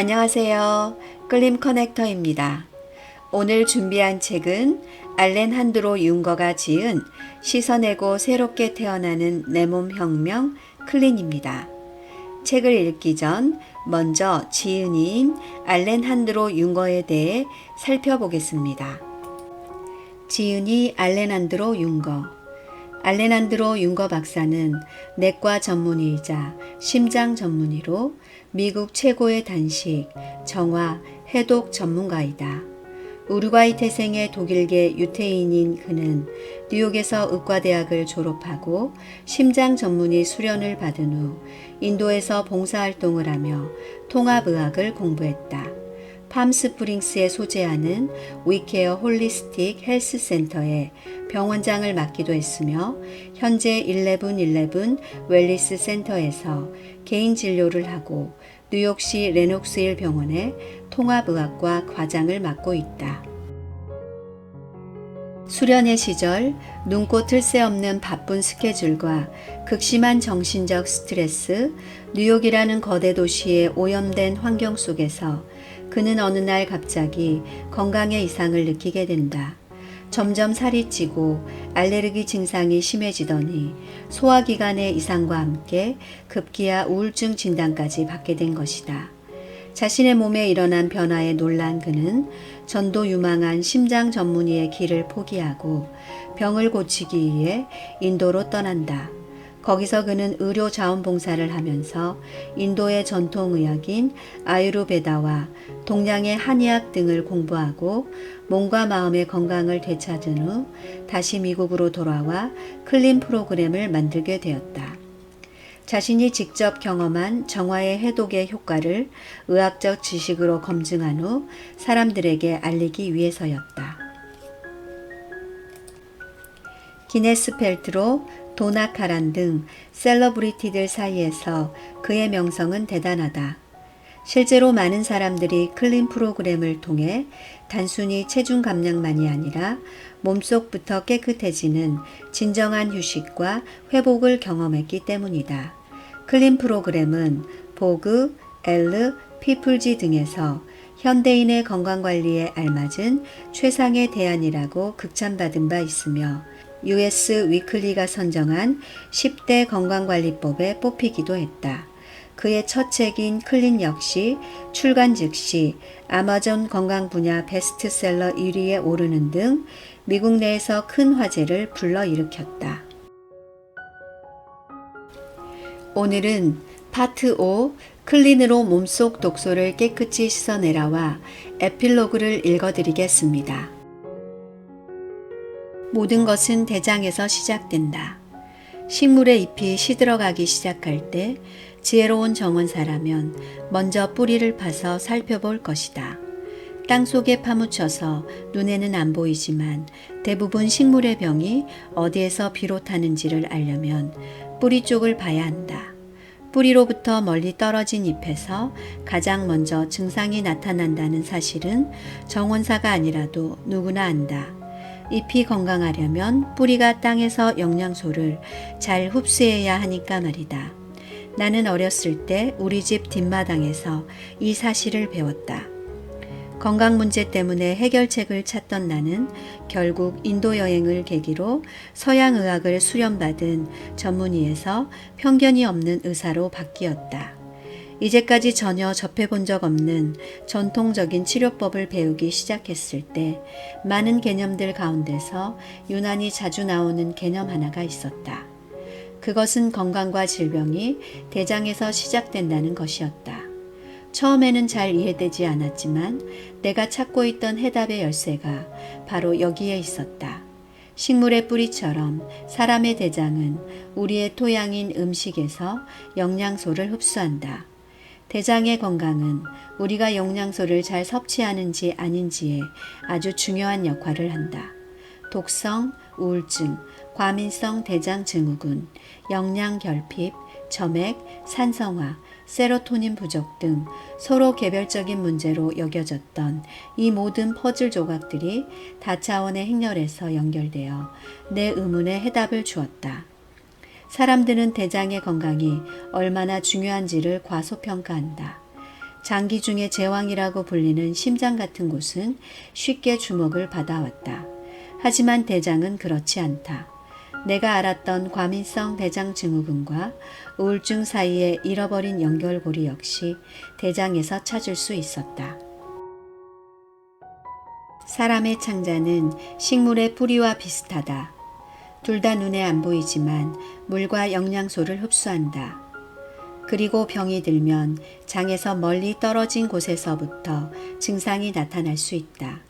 안녕하세요. 끌림 커넥터입니다. 오늘 준비한 책은 알렌한드로 융거가 지은 씻어내고 새롭게 태어나는 내 몸 혁명 클린입니다. 책을 읽기 전 먼저 지은이인 알렌한드로 융거에 대해 살펴보겠습니다. 지은이 알렌한드로 융거. 알렌한드로 융거 박사는 내과 전문의이자 심장 전문의로 미국 최고의 단식, 정화, 해독 전문가이다. 우루과이 태생의 독일계 유태인인 그는 뉴욕에서 의과대학을 졸업하고 심장 전문의 수련을 받은 후 인도에서 봉사활동을 하며 통합의학을 공부했다. 팜스프링스에 소재하는 위케어 홀리스틱 헬스센터에 병원장을 맡기도 했으며 현재 1111 웰리스 센터에서 개인 진료를 하고 뉴욕시 레녹스힐 병원의 통합의학과 과장을 맡고 있다. 수련의 시절 눈코 틀 새 없는 바쁜 스케줄과 극심한 정신적 스트레스, 뉴욕이라는 거대 도시의 오염된 환경 속에서 그는 어느 날 갑자기 건강에 이상을 느끼게 된다. 점점 살이 찌고 알레르기 증상이 심해지더니 소화기관의 이상과 함께 급기야 우울증 진단까지 받게 된 것이다. 자신의 몸에 일어난 변화에 놀란 그는 전도 유망한 심장 전문의의 길을 포기하고 병을 고치기 위해 인도로 떠난다. 거기서 그는 의료 자원봉사를 하면서 인도의 전통의학인 아유르베다와 동양의 한의학 등을 공부하고 몸과 마음의 건강을 되찾은 후 다시 미국으로 돌아와 클린 프로그램을 만들게 되었다. 자신이 직접 경험한 정화의 해독의 효과를 의학적 지식으로 검증한 후 사람들에게 알리기 위해서였다. 기네스 펠트로, 도나 카란 등 셀러브리티들 사이에서 그의 명성은 대단하다. 실제로 많은 사람들이 클린 프로그램을 통해 단순히 체중 감량만이 아니라 몸속부터 깨끗해지는 진정한 휴식과 회복을 경험했기 때문이다. 클린 프로그램은 보그, 엘르, 피플지 등에서 현대인의 건강관리에 알맞은 최상의 대안이라고 극찬받은 바 있으며 US 위클리가 선정한 10대 건강관리법에 뽑히기도 했다. 그의 첫 책인 클린 역시 출간 즉시 아마존 건강 분야 베스트셀러 1위에 오르는 등 미국 내에서 큰 화제를 불러일으켰다. 오늘은 파트 5 클린으로 몸속 독소를 깨끗이 씻어내라와 에필로그를 읽어드리겠습니다. 모든 것은 대장에서 시작된다. 식물의 잎이 시들어가기 시작할 때 지혜로운 정원사라면 먼저 뿌리를 파서 살펴볼 것이다. 땅속에 파묻혀서 눈에는 안 보이지만 대부분 식물의 병이 어디에서 비롯하는지를 알려면 뿌리 쪽을 봐야 한다. 뿌리로부터 멀리 떨어진 잎에서 가장 먼저 증상이 나타난다는 사실은 정원사가 아니라도 누구나 안다. 잎이 건강하려면 뿌리가 땅에서 영양소를 잘 흡수해야 하니까 말이다. 나는 어렸을 때 우리 집 뒷마당에서 이 사실을 배웠다. 건강 문제 때문에 해결책을 찾던 나는 결국 인도 여행을 계기로 서양 의학을 수련받은 전문의에서 편견이 없는 의사로 바뀌었다. 이제까지 전혀 접해본 적 없는 전통적인 치료법을 배우기 시작했을 때 많은 개념들 가운데서 유난히 자주 나오는 개념 하나가 있었다. 그것은 건강과 질병이 대장에서 시작된다는 것이었다. 처음에는 잘 이해되지 않았지만 내가 찾고 있던 해답의 열쇠가 바로 여기에 있었다. 식물의 뿌리처럼 사람의 대장은 우리의 토양인 음식에서 영양소를 흡수한다. 대장의 건강은 우리가 영양소를 잘 섭취하는지 아닌지에 아주 중요한 역할을 한다. 독성, 우울증, 과민성 대장 증후군, 영양 결핍, 점액, 산성화, 세로토닌 부족 등 서로 개별적인 문제로 여겨졌던 이 모든 퍼즐 조각들이 다차원의 행렬에서 연결되어 내 의문에 해답을 주었다. 사람들은 대장의 건강이 얼마나 중요한지를 과소평가한다. 장기 중에 제왕이라고 불리는 심장 같은 곳은 쉽게 주목을 받아왔다. 하지만 대장은 그렇지 않다. 내가 알았던 과민성 대장 증후군과 우울증 사이에 잃어버린 연결고리 역시 대장에서 찾을 수 있었다. 사람의 창자는 식물의 뿌리와 비슷하다. 둘 다 눈에 안 보이지만 물과 영양소를 흡수한다. 그리고 병이 들면 장에서 멀리 떨어진 곳에서부터 증상이 나타날 수 있다.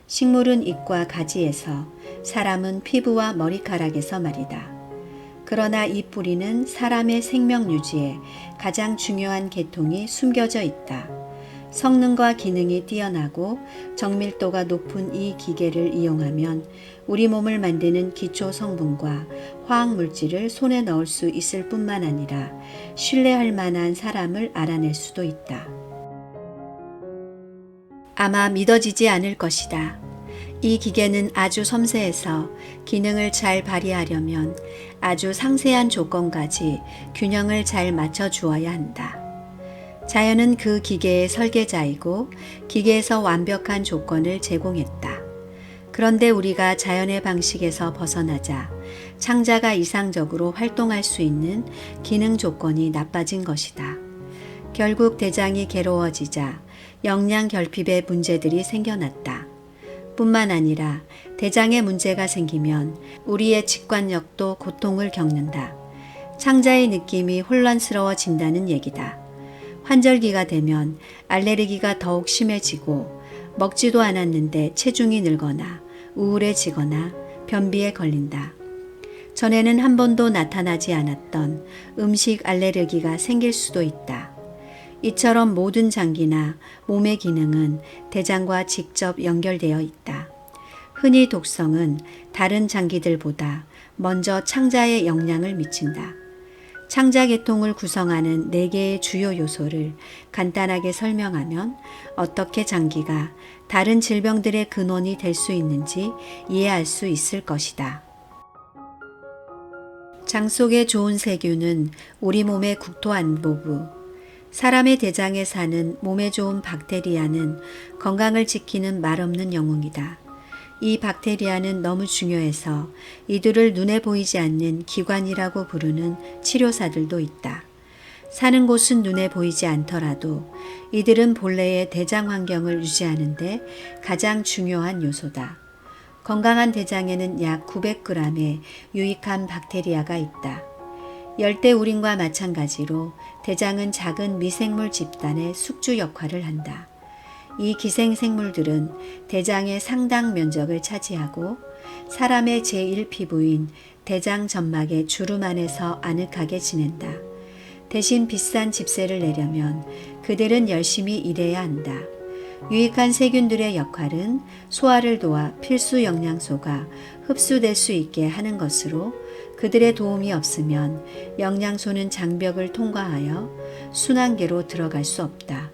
식물은 잎과 가지에서, 사람은 피부와 머리카락에서 말이다. 그러나 이 뿌리는 사람의 생명 유지에 가장 중요한 계통이 숨겨져 있다. 성능과 기능이 뛰어나고 정밀도가 높은 이 기계를 이용하면 우리 몸을 만드는 기초 성분과 화학 물질을 손에 넣을 수 있을 뿐만 아니라 신뢰할 만한 사람을 알아낼 수도 있다. 아마 믿어지지 않을 것이다. 이 기계는 아주 섬세해서 기능을 잘 발휘하려면 아주 상세한 조건까지 균형을 잘 맞춰 주어야 한다. 자연은 그 기계의 설계자이고 기계에서 완벽한 조건을 제공했다. 그런데 우리가 자연의 방식에서 벗어나자 창자가 이상적으로 활동할 수 있는 기능 조건이 나빠진 것이다. 결국 대장이 괴로워지자 영양 결핍의 문제들이 생겨났다. 뿐만 아니라 대장에 문제가 생기면 우리의 직관력도 고통을 겪는다. 창자의 느낌이 혼란스러워진다는 얘기다. 환절기가 되면 알레르기가 더욱 심해지고 먹지도 않았는데 체중이 늘거나 우울해지거나 변비에 걸린다. 전에는 한 번도 나타나지 않았던 음식 알레르기가 생길 수도 있다. 이처럼 모든 장기나 몸의 기능은 대장과 직접 연결되어 있다. 흔히 독성은 다른 장기들보다 먼저 창자에 영향을 미친다. 창자 계통을 구성하는 4개의 주요 요소를 간단하게 설명하면 어떻게 장기가 다른 질병들의 근원이 될 수 있는지 이해할 수 있을 것이다. 장 속의 좋은 세균은 우리 몸의 국토안보부, 사람의 대장에 사는 몸에 좋은 박테리아는 건강을 지키는 말없는 영웅이다. 이 박테리아는 너무 중요해서 이들을 눈에 보이지 않는 기관이라고 부르는 치료사들도 있다. 사는 곳은 눈에 보이지 않더라도 이들은 본래의 대장 환경을 유지하는 데 가장 중요한 요소다. 건강한 대장에는 약 900g의 유익한 박테리아가 있다. 열대우린과 마찬가지로 대장은 작은 미생물 집단의 숙주 역할을 한다. 이 기생생물들은 대장의 상당 면적을 차지하고 사람의 제1피부인 대장 점막의 주름 안에서 아늑하게 지낸다. 대신 비싼 집세를 내려면 그들은 열심히 일해야 한다. 유익한 세균들의 역할은 소화를 도와 필수 영양소가 흡수될 수 있게 하는 것으로 그들의 도움이 없으면 영양소는 장벽을 통과하여 순환계로 들어갈 수 없다.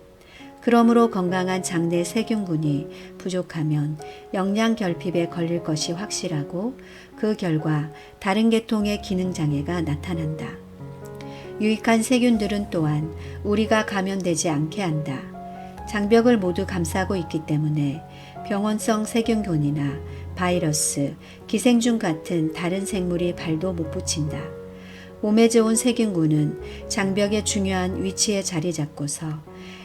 그러므로 건강한 장내 세균군이 부족하면 영양 결핍에 걸릴 것이 확실하고 그 결과 다른 계통의 기능장애가 나타난다. 유익한 세균들은 또한 우리가 감염되지 않게 한다. 장벽을 모두 감싸고 있기 때문에 병원성 세균군이나 바이러스, 기생충 같은 다른 생물이 발도 못 붙인다. 몸에 좋은 세균군은 장벽의 중요한 위치에 자리 잡고서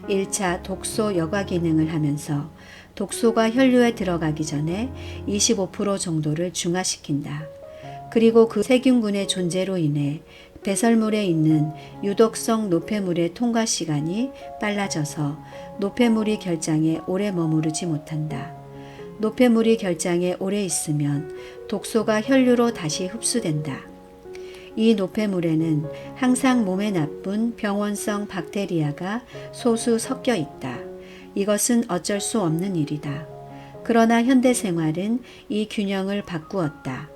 1차 독소 여과 기능을 하면서 독소가 혈류에 들어가기 전에 25% 정도를 중화시킨다. 그리고 그 세균군의 존재로 인해 배설물에 있는 유독성 노폐물의 통과 시간이 빨라져서 노폐물이 결장에 오래 머무르지 못한다. 노폐물이 결장에 오래 있으면 독소가 혈류로 다시 흡수된다. 이 노폐물에는 항상 몸에 나쁜 병원성 박테리아가 소수 섞여 있다. 이것은 어쩔 수 없는 일이다. 그러나 현대 생활은 이 균형을 바꾸었다.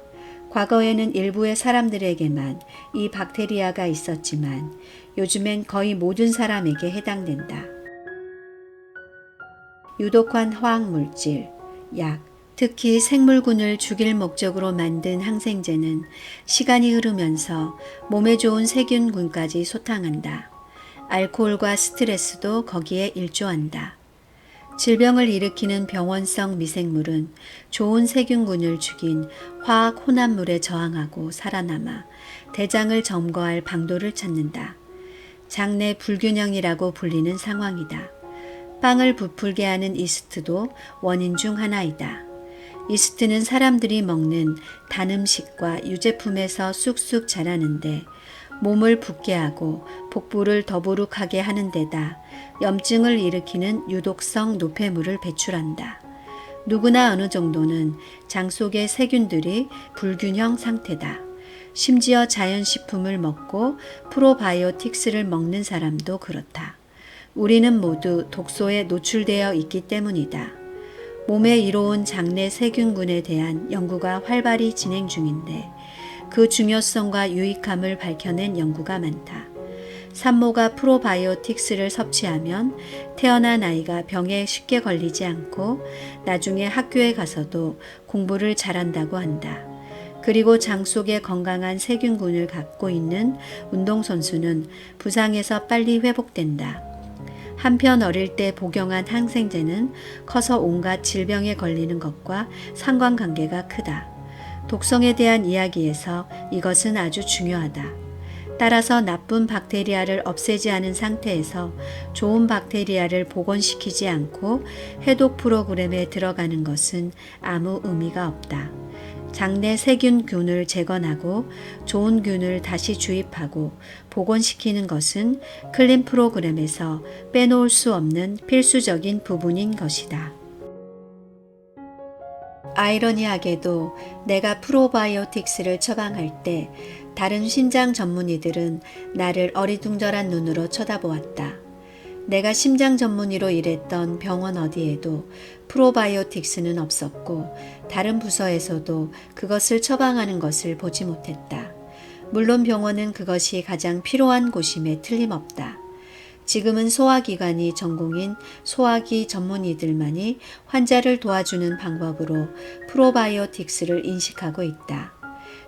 과거에는 일부의 사람들에게만 이 박테리아가 있었지만 요즘엔 거의 모든 사람에게 해당된다. 유독한 화학물질, 약, 특히 생물군을 죽일 목적으로 만든 항생제는 시간이 흐르면서 몸에 좋은 세균군까지 소탕한다. 알코올과 스트레스도 거기에 일조한다. 질병을 일으키는 병원성 미생물은 좋은 세균군을 죽인 화학 혼합물에 저항하고 살아남아 대장을 점거할 방도를 찾는다. 장내 불균형이라고 불리는 상황이다. 빵을 부풀게 하는 이스트도 원인 중 하나이다. 이스트는 사람들이 먹는 단 음식과 유제품에서 쑥쑥 자라는데 몸을 붓게 하고 복부를 더부룩하게 하는 데다 염증을 일으키는 유독성 노폐물을 배출한다. 누구나 어느 정도는 장 속의 세균들이 불균형 상태다. 심지어 자연식품을 먹고 프로바이오틱스를 먹는 사람도 그렇다. 우리는 모두 독소에 노출되어 있기 때문이다. 몸에 이로운 장내 세균군에 대한 연구가 활발히 진행 중인데 그 중요성과 유익함을 밝혀낸 연구가 많다. 산모가 프로바이오틱스를 섭취하면 태어난 아이가 병에 쉽게 걸리지 않고 나중에 학교에 가서도 공부를 잘한다고 한다. 그리고 장 속에 건강한 세균군을 갖고 있는 운동선수는 부상에서 빨리 회복된다. 한편 어릴 때 복용한 항생제는 커서 온갖 질병에 걸리는 것과 상관관계가 크다. 독성에 대한 이야기에서 이것은 아주 중요하다. 따라서 나쁜 박테리아를 없애지 않은 상태에서 좋은 박테리아를 복원시키지 않고 해독 프로그램에 들어가는 것은 아무 의미가 없다. 장내 세균균을 재건하고 좋은 균을 다시 주입하고 복원시키는 것은 클린 프로그램에서 빼놓을 수 없는 필수적인 부분인 것이다. 아이러니하게도 내가 프로바이오틱스를 처방할 때 다른 신장 전문의들은 나를 어리둥절한 눈으로 쳐다보았다. 내가 심장 전문의로 일했던 병원 어디에도 프로바이오틱스는 없었고 다른 부서에서도 그것을 처방하는 것을 보지 못했다. 물론 병원은 그것이 가장 필요한 곳임에 틀림없다. 지금은 소화기관이 전공인 소화기 전문의들만이 환자를 도와주는 방법으로 프로바이오틱스를 인식하고 있다.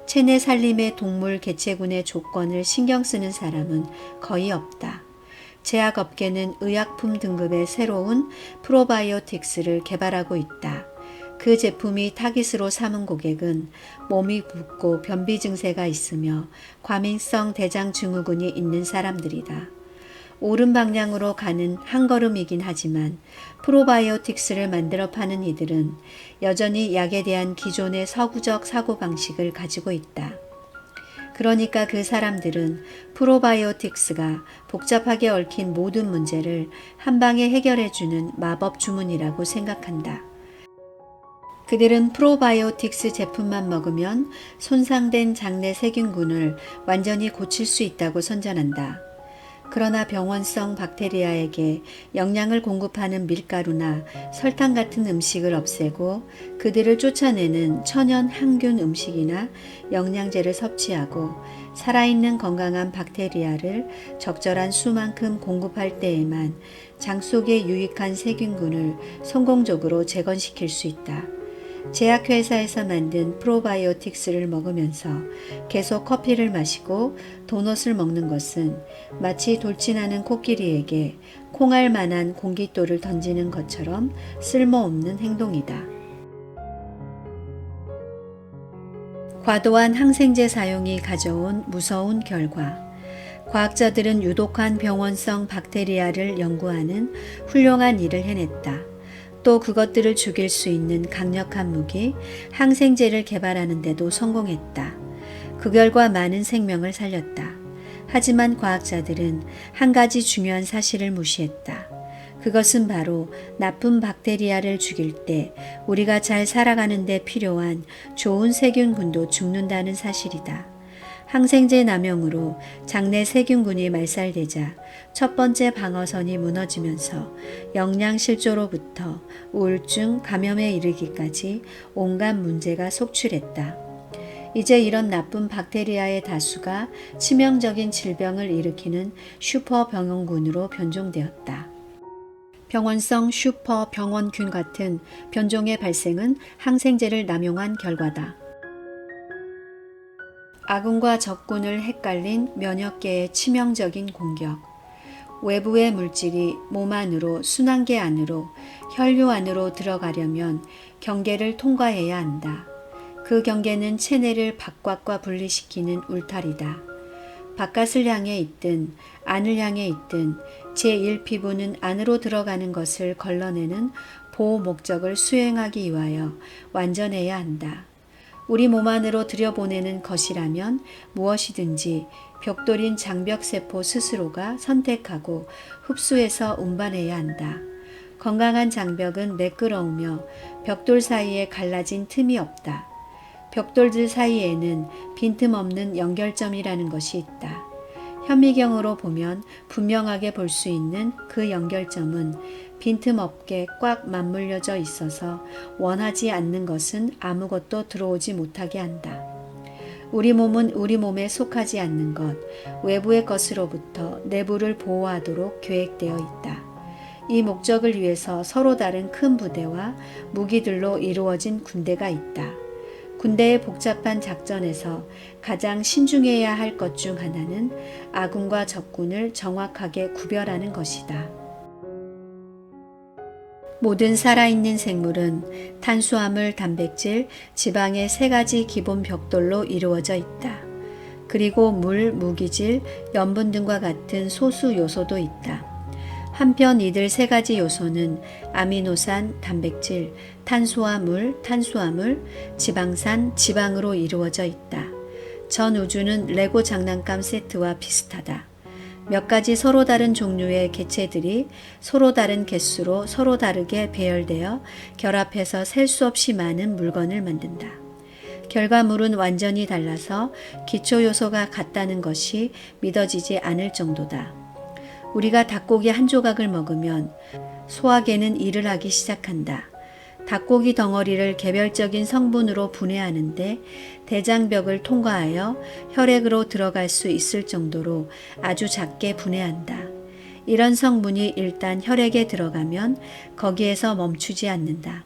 체내 살림의 동물 개체군의 조건을 신경 쓰는 사람은 거의 없다. 제약업계는 의약품 등급의 새로운 프로바이오틱스를 개발하고 있다. 그 제품이 타깃으로 삼은 고객은 몸이 붓고 변비 증세가 있으며 과민성 대장 증후군이 있는 사람들이다. 옳은 방향으로 가는 한 걸음이긴 하지만 프로바이오틱스를 만들어 파는 이들은 여전히 약에 대한 기존의 서구적 사고방식을 가지고 있다. 그러니까 그 사람들은 프로바이오틱스가 복잡하게 얽힌 모든 문제를 한 방에 해결해주는 마법 주문이라고 생각한다. 그들은 프로바이오틱스 제품만 먹으면 손상된 장내 세균군을 완전히 고칠 수 있다고 선전한다. 그러나 병원성 박테리아에게 영양을 공급하는 밀가루나 설탕 같은 음식을 없애고 그들을 쫓아내는 천연 항균 음식이나 영양제를 섭취하고 살아있는 건강한 박테리아를 적절한 수만큼 공급할 때에만 장 속의 유익한 세균군을 성공적으로 재건시킬 수 있다. 제약회사에서 만든 프로바이오틱스를 먹으면서 계속 커피를 마시고 도넛을 먹는 것은 마치 돌진하는 코끼리에게 콩알 만한 공깃돌을 던지는 것처럼 쓸모없는 행동이다. 과도한 항생제 사용이 가져온 무서운 결과. 과학자들은 유독한 병원성 박테리아를 연구하는 훌륭한 일을 해냈다. 또 그것들을 죽일 수 있는 강력한 무기, 항생제를 개발하는 데도 성공했다. 그 결과 많은 생명을 살렸다. 하지만 과학자들은 한 가지 중요한 사실을 무시했다. 그것은 바로 나쁜 박테리아를 죽일 때 우리가 잘 살아가는 데 필요한 좋은 세균군도 죽는다는 사실이다. 항생제 남용으로 장내 세균군이 말살되자 첫 번째 방어선이 무너지면서 영양실조로부터 우울증, 감염에 이르기까지 온갖 문제가 속출했다. 이제 이런 나쁜 박테리아의 다수가 치명적인 질병을 일으키는 슈퍼병원군으로 변종되었다. 병원성 슈퍼병원균 같은 변종의 발생은 항생제를 남용한 결과다. 아군과 적군을 헷갈린 면역계의 치명적인 공격. 외부의 물질이 몸 안으로 순환계 안으로 혈류 안으로 들어가려면 경계를 통과해야 한다. 그 경계는 체내를 바깥과 분리시키는 울타리다. 바깥을 향해 있든 안을 향해 있든 제1피부는 안으로 들어가는 것을 걸러내는 보호 목적을 수행하기 위하여 완전해야 한다. 우리 몸 안으로 들여보내는 것이라면 무엇이든지 벽돌인 장벽세포 스스로가 선택하고 흡수해서 운반해야 한다. 건강한 장벽은 매끄러우며 벽돌 사이에 갈라진 틈이 없다. 벽돌들 사이에는 빈틈없는 연결점이라는 것이 있다. 현미경으로 보면 분명하게 볼 수 있는 그 연결점은 빈틈없게 꽉 맞물려져 있어서 원하지 않는 것은 아무것도 들어오지 못하게 한다. 우리 몸은 우리 몸에 속하지 않는 것, 외부의 것으로부터 내부를 보호하도록 계획되어 있다. 이 목적을 위해서 서로 다른 큰 부대와 무기들로 이루어진 군대가 있다. 군대의 복잡한 작전에서 가장 신중해야 할 것 중 하나는 아군과 적군을 정확하게 구별하는 것이다. 모든 살아있는 생물은 탄수화물, 단백질, 지방의 세 가지 기본 벽돌로 이루어져 있다. 그리고 물, 무기질, 염분 등과 같은 소수 요소도 있다. 한편 이들 세 가지 요소는 아미노산, 단백질, 탄수화물, 지방산, 지방으로 이루어져 있다. 전 우주는 레고 장난감 세트와 비슷하다. 몇 가지 서로 다른 종류의 개체들이 서로 다른 개수로 서로 다르게 배열되어 결합해서 셀 수 없이 많은 물건을 만든다. 결과물은 완전히 달라서 기초 요소가 같다는 것이 믿어지지 않을 정도다. 우리가 닭고기 한 조각을 먹으면 소화계는 일을 하기 시작한다. 닭고기 덩어리를 개별적인 성분으로 분해하는데 대장벽을 통과하여 혈액으로 들어갈 수 있을 정도로 아주 작게 분해한다. 이런 성분이 일단 혈액에 들어가면 거기에서 멈추지 않는다.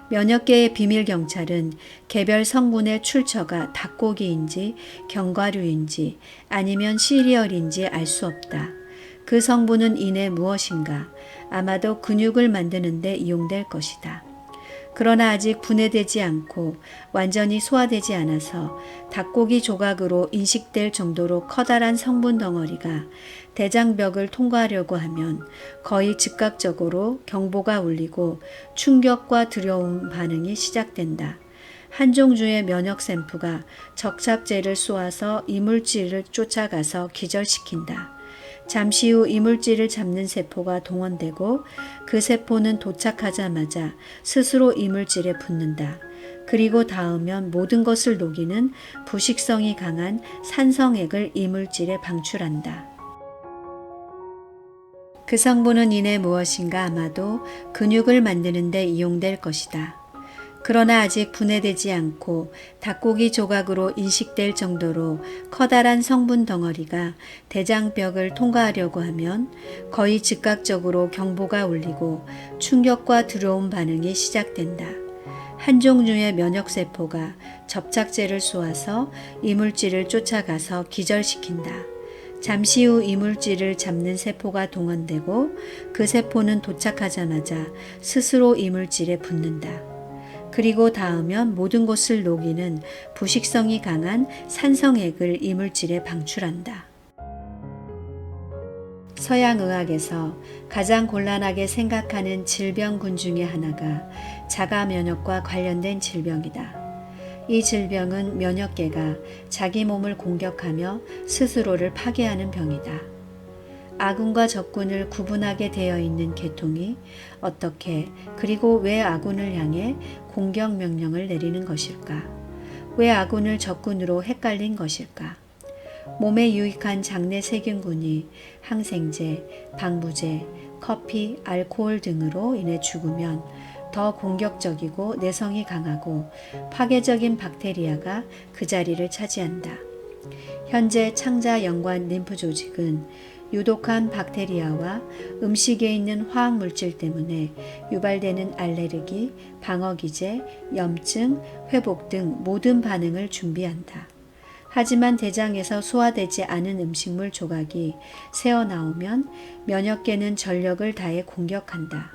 면역계의 비밀 경찰은 개별 성분의 출처가 닭고기인지 견과류인지 아니면 시리얼인지 알 수 없다. 그 성분은 이내 무엇인가? 아마도 근육을 만드는 데 이용될 것이다. 그러나 아직 분해되지 않고 완전히 소화되지 않아서 닭고기 조각으로 인식될 정도로 커다란 성분 덩어리가 대장벽을 통과하려고 하면 거의 즉각적으로 경보가 울리고 충격과 두려움 반응이 시작된다. 한 종류의 면역 샘프가 접착제를 쏘아서 이물질을 쫓아가서 기절시킨다. 잠시 후 이물질을 잡는 세포가 동원되고 그 세포는 도착하자마자 스스로 이물질에 붙는다. 그리고 닿으면 모든 것을 녹이는 부식성이 강한 산성액을 이물질에 방출한다. 그 성분은 이내 무엇인가? 아마도 근육을 만드는 데 이용될 것이다. 그러나 아직 분해되지 않고 닭고기 조각으로 인식될 정도로 커다란 성분 덩어리가 대장벽을 통과하려고 하면 거의 즉각적으로 경보가 울리고 충격과 두려움 반응이 시작된다. 한 종류의 면역세포가 접착제를 쏘아서 이물질을 쫓아가서 기절시킨다. 잠시 후 이물질을 잡는 세포가 동원되고 그 세포는 도착하자마자 스스로 이물질에 붙는다. 그리고 닿으면 모든 것을 녹이는 부식성이 강한 산성액을 이물질에 방출한다. 서양의학에서 가장 곤란하게 생각하는 질병군 중에 하나가 자가면역과 관련된 질병이다. 이 질병은 면역계가 자기 몸을 공격하며 스스로를 파괴하는 병이다. 아군과 적군을 구분하게 되어 있는 계통이 어떻게 그리고 왜 아군을 향해 공격 명령을 내리는 것일까? 왜 아군을 적군으로 헷갈린 것일까? 몸에 유익한 장내 세균군이 항생제, 방부제, 커피, 알코올 등으로 인해 죽으면 더 공격적이고 내성이 강하고 파괴적인 박테리아가 그 자리를 차지한다. 현재 창자 연관 림프 조직은 유독한 박테리아와 음식에 있는 화학물질 때문에 유발되는 알레르기, 방어기제, 염증, 회복 등 모든 반응을 준비한다. 하지만 대장에서 소화되지 않은 음식물 조각이 새어나오면 면역계는 전력을 다해 공격한다.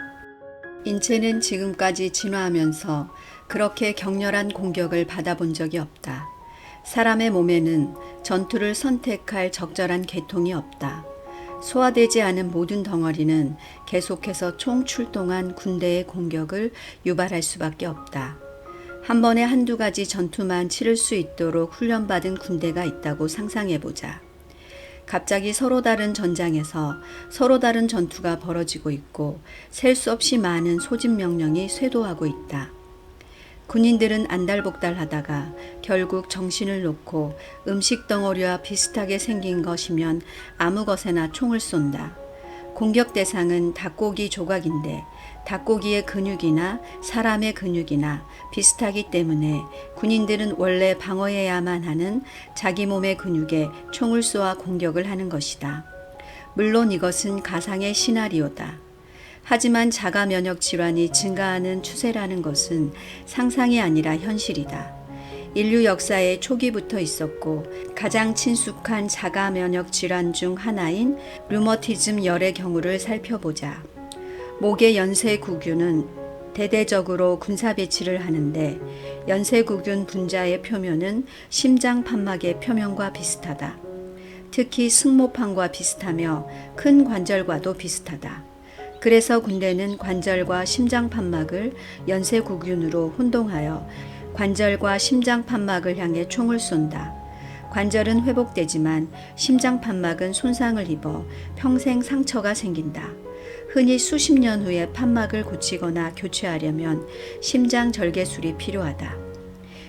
인체는 지금까지 진화하면서 그렇게 격렬한 공격을 받아본 적이 없다. 사람의 몸에는 전투를 선택할 적절한 계통이 없다. 소화되지 않은 모든 덩어리는 계속해서 총 출동한 군대의 공격을 유발할 수밖에 없다. 한 번에 한두 가지 전투만 치를 수 있도록 훈련받은 군대가 있다고 상상해보자. 갑자기 서로 다른 전장에서 서로 다른 전투가 벌어지고 있고 셀 수 없이 많은 소집 명령이 쇄도하고 있다. 군인들은 안달복달하다가 결국 정신을 놓고 음식 덩어리와 비슷하게 생긴 것이면 아무 것에나 총을 쏜다. 공격 대상은 닭고기 조각인데 닭고기의 근육이나 사람의 근육이나 비슷하기 때문에 군인들은 원래 방어해야만 하는 자기 몸의 근육에 총을 쏘아 공격을 하는 것이다. 물론 이것은 가상의 시나리오다. 하지만 자가 면역 질환이 증가하는 추세라는 것은 상상이 아니라 현실이다. 인류 역사의 초기부터 있었고 가장 친숙한 자가 면역 질환 중 하나인 류머티즘 열의 경우를 살펴보자. 목의 연쇄구균은 대대적으로 군사 배치를 하는데 연쇄구균 분자의 표면은 심장 판막의 표면과 비슷하다. 특히 승모판과 비슷하며 큰 관절과도 비슷하다. 그래서 군대는 관절과 심장 판막을 연쇄구균으로 혼동하여 관절과 심장 판막을 향해 총을 쏜다. 관절은 회복되지만 심장 판막은 손상을 입어 평생 상처가 생긴다. 흔히 수십 년 후에 판막을 고치거나 교체하려면 심장 절개술이 필요하다.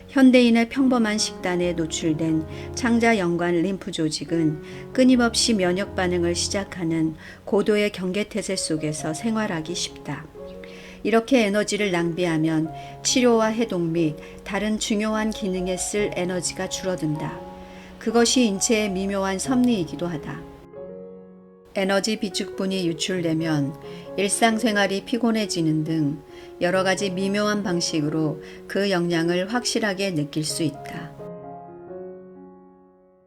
현대인의 평범한 식단에 노출된 창자연관 림프 조직은 끊임없이 면역 반응을 시작하는 고도의 경계태세 속에서 생활하기 쉽다. 이렇게 에너지를 낭비하면 치료와 해독 및 다른 중요한 기능에 쓸 에너지가 줄어든다. 그것이 인체의 미묘한 섭리이기도 하다. 에너지 비축분이 유출되면 일상생활이 피곤해지는 등 여러 가지 미묘한 방식으로 그 영향을 확실하게 느낄 수 있다.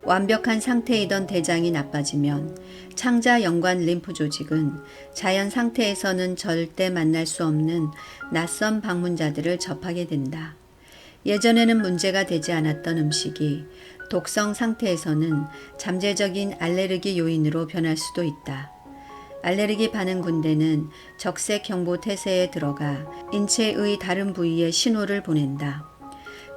완벽한 상태이던 대장이 나빠지면 창자 연관 림프 조직은 자연 상태에서는 절대 만날 수 없는 낯선 방문자들을 접하게 된다. 예전에는 문제가 되지 않았던 음식이 독성 상태에서는 잠재적인 알레르기 요인으로 변할 수도 있다. 알레르기 반응 군대는 적색 경보 태세에 들어가 인체의 다른 부위에 신호를 보낸다.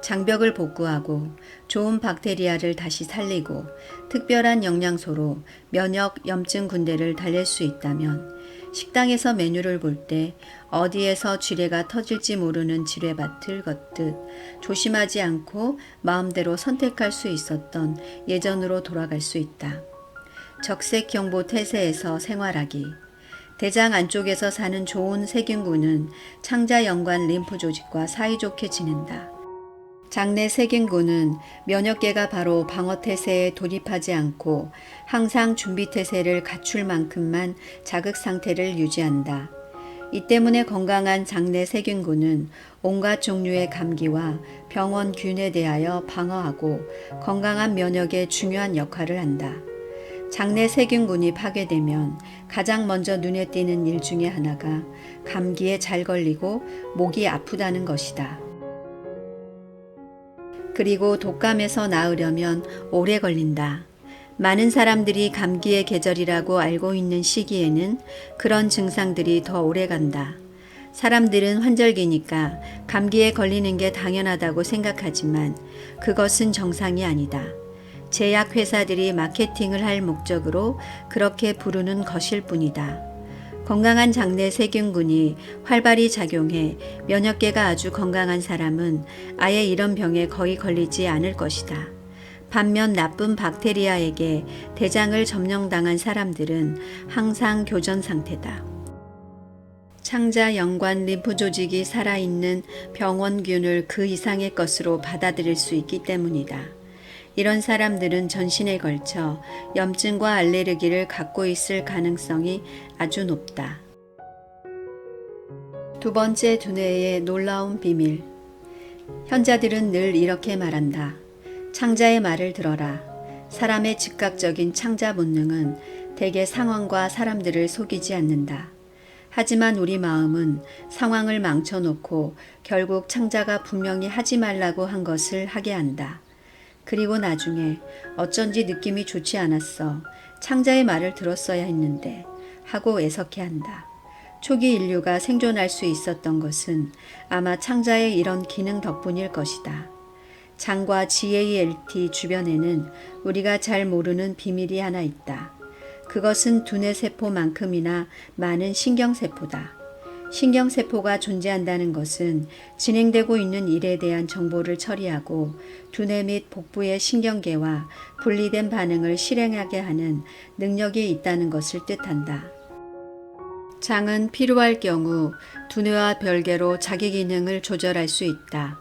장벽을 복구하고 좋은 박테리아를 다시 살리고 특별한 영양소로 면역 염증 군대를 달랠 수 있다면 식당에서 메뉴를 볼 때 어디에서 쥐레가 터질지 모르는 지뢰밭을 걷듯 조심하지 않고 마음대로 선택할 수 있었던 예전으로 돌아갈 수 있다. 적색 경보 태세에서 생활하기. 대장 안쪽에서 사는 좋은 세균군은 창자 연관 림프 조직과 사이좋게 지낸다. 장내 세균군은 면역계가 바로 방어태세에 돌입하지 않고 항상 준비태세를 갖출 만큼만 자극상태를 유지한다. 이 때문에 건강한 장내 세균군은 온갖 종류의 감기와 병원균에 대하여 방어하고 건강한 면역에 중요한 역할을 한다. 장내 세균군이 파괴되면 가장 먼저 눈에 띄는 일 중에 하나가 감기에 잘 걸리고 목이 아프다는 것이다. 그리고 독감에서 나으려면 오래 걸린다. 많은 사람들이 감기의 계절이라고 알고 있는 시기에는 그런 증상들이 더 오래 간다. 사람들은 환절기니까 감기에 걸리는 게 당연하다고 생각하지만 그것은 정상이 아니다. 제약회사들이 마케팅을 할 목적으로 그렇게 부르는 것일 뿐이다. 건강한 장내 세균군이 활발히 작용해 면역계가 아주 건강한 사람은 아예 이런 병에 거의 걸리지 않을 것이다. 반면 나쁜 박테리아에게 대장을 점령당한 사람들은 항상 교전 상태다. 창자 연관 림프 조직이 살아있는 병원균을 그 이상의 것으로 받아들일 수 있기 때문이다. 이런 사람들은 전신에 걸쳐 염증과 알레르기를 갖고 있을 가능성이 아주 높다. 두 번째 두뇌의 놀라운 비밀. 현자들은 늘 이렇게 말한다. 창자의 말을 들어라. 사람의 즉각적인 창자 본능은 대개 상황과 사람들을 속이지 않는다. 하지만 우리 마음은 상황을 망쳐놓고 결국 창자가 분명히 하지 말라고 한 것을 하게 한다. 그리고 나중에 어쩐지 느낌이 좋지 않았어. 창자의 말을 들었어야 했는데 하고 애석해 한다. 초기 인류가 생존할 수 있었던 것은 아마 창자의 이런 기능 덕분일 것이다. 장과 GALT 주변에는 우리가 잘 모르는 비밀이 하나 있다. 그것은 두뇌세포만큼이나 많은 신경세포다. 신경세포가 존재한다는 것은 진행되고 있는 일에 대한 정보를 처리하고 두뇌 및 복부의 신경계와 분리된 반응을 실행하게 하는 능력이 있다는 것을 뜻한다. 장은 필요할 경우 두뇌와 별개로 자기 기능을 조절할 수 있다.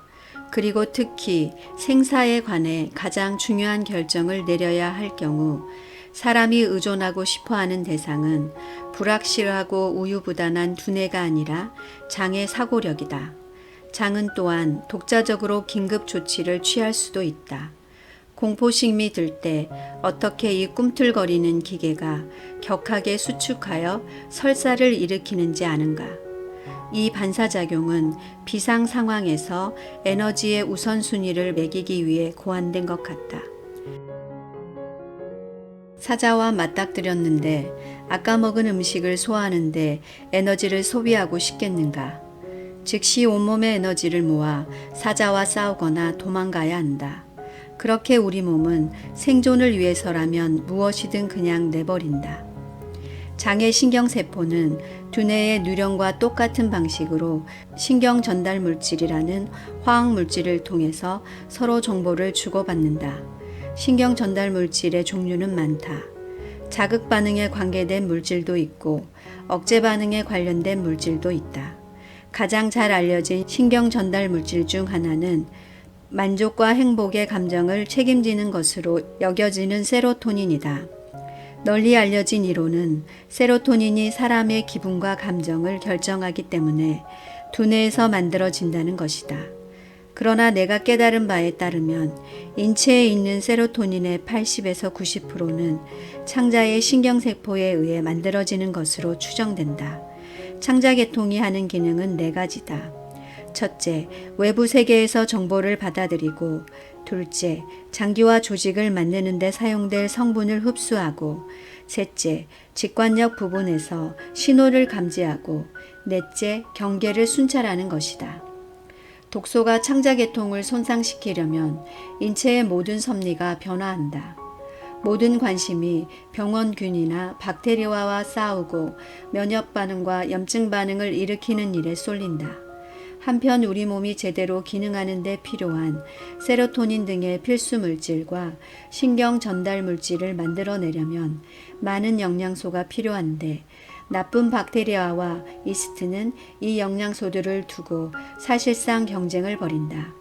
그리고 특히 생사에 관해 가장 중요한 결정을 내려야 할 경우 사람이 의존하고 싶어하는 대상은 불확실하고 우유부단한 두뇌가 아니라 장의 사고력이다. 장은 또한 독자적으로 긴급 조치를 취할 수도 있다. 공포심이 들 때 어떻게 이 꿈틀거리는 기계가 격하게 수축하여 설사를 일으키는지 아는가? 이 반사작용은 비상 상황에서 에너지의 우선순위를 매기기 위해 고안된 것 같다. 사자와 맞닥뜨렸는데 아까 먹은 음식을 소화하는데 에너지를 소비하고 싶겠는가? 즉시 온몸의 에너지를 모아 사자와 싸우거나 도망가야 한다. 그렇게 우리 몸은 생존을 위해서라면 무엇이든 그냥 내버린다. 장의 신경세포는 두뇌의 뉴런과 똑같은 방식으로 신경 전달 물질이라는 화학 물질을 통해서 서로 정보를 주고받는다. 신경 전달 물질의 종류는 많다. 자극 반응에 관계된 물질도 있고 억제 반응에 관련된 물질도 있다. 가장 잘 알려진 신경 전달 물질 중 하나는 만족과 행복의 감정을 책임지는 것으로 여겨지는 세로토닌이다. 널리 알려진 이론은 세로토닌이 사람의 기분과 감정을 결정하기 때문에 두뇌에서 만들어진다는 것이다. 그러나 내가 깨달은 바에 따르면 인체에 있는 세로토닌의 80에서 90%는 창자의 신경세포에 의해 만들어지는 것으로 추정된다. 창자계통이 하는 기능은 네 가지다. 첫째, 외부 세계에서 정보를 받아들이고, 둘째, 장기와 조직을 만드는 데 사용될 성분을 흡수하고, 셋째, 직관력 부분에서 신호를 감지하고, 넷째, 경계를 순찰하는 것이다. 독소가 창자계통을 손상시키려면 인체의 모든 섭리가 변화한다. 모든 관심이 병원균이나 박테리아와 싸우고 면역 반응과 염증 반응을 일으키는 일에 쏠린다. 한편 우리 몸이 제대로 기능하는 데 필요한 세로토닌 등의 필수 물질과 신경 전달 물질을 만들어내려면 많은 영양소가 필요한데 나쁜 박테리아와 이스트는 이 영양소들을 두고 사실상 경쟁을 벌인다.